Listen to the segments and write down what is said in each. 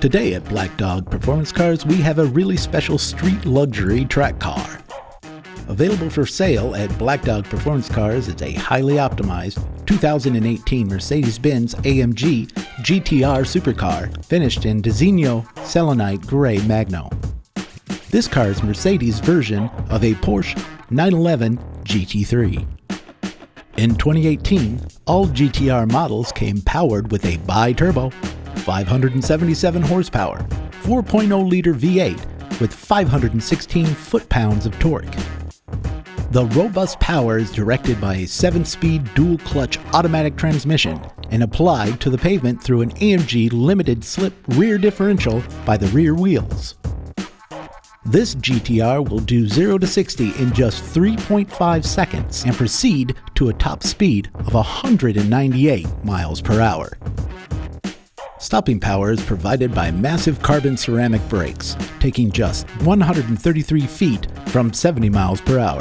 Today at Blackdog Performance Cars, we have a really special street luxury track car. Available for sale at Blackdog Performance Cars is a highly optimized 2018 Mercedes-Benz AMG GT-R supercar finished in designo Selenite Grey Magno. This car is Mercedes' version of a Porsche 911 GT3. In 2018, all GT-R models came powered with a bi-turbo, 577 horsepower, 4.0-liter V8 with 516 foot-pounds of torque. The robust power is directed by a 7-speed dual-clutch automatic transmission and applied to the pavement through an AMG limited slip rear differential by the rear wheels. This GT-R will do 0 to 60 in just 3.5 seconds and proceed to a top speed of 198 miles per hour. Stopping power is provided by massive carbon ceramic brakes, taking just 133 feet from 70 miles per hour.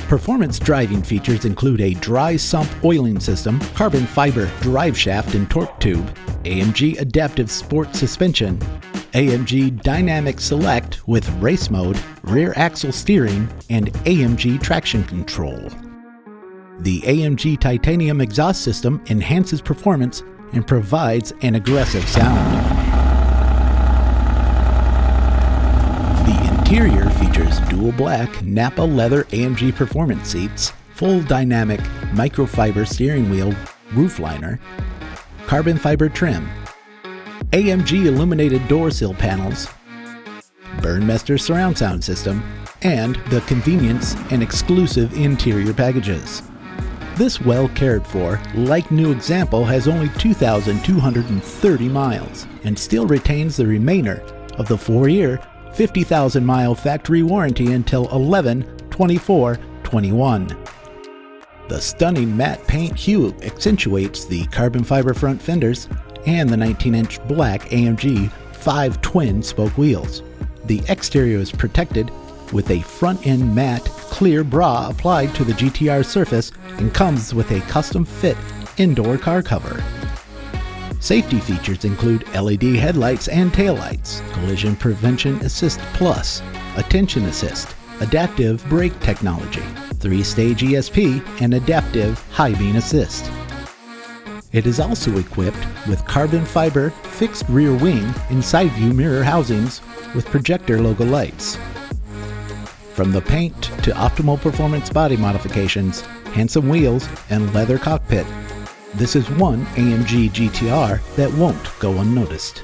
Performance driving features include a dry sump oiling system, carbon fiber drive shaft and torque tube, AMG adaptive sport suspension, AMG Dynamic Select with race mode, rear axle steering, and AMG traction control. The AMG titanium exhaust system enhances performance and provides an aggressive sound. The interior features dual black nappa leather AMG performance seats, full dynamic microfiber steering wheel roof liner, carbon fiber trim, AMG illuminated door sill panels, Burmester surround sound system, and the convenience and exclusive interior packages. This well cared for, like new example has only 2,230 miles and still retains the remainder of the 4-year, 50,000-mile factory warranty until 11/24/21. The stunning matte paint hue accentuates the carbon fiber front fenders and the 19-inch black AMG 5 twin-spoke wheels. The exterior is protected with a front-end matte clear bra applied to the GT-R surface and comes with a custom-fit indoor car cover. Safety features include LED headlights and taillights, Collision Prevention Assist Plus, Attention Assist, Adaptive Brake Technology, 3-stage ESP, and Adaptive High Beam Assist. It is also equipped with carbon fiber fixed rear wing and side view mirror housings with projector logo lights. From the paint to optimal performance body modifications, handsome wheels, and leather cockpit, this is one AMG GT-R that won't go unnoticed.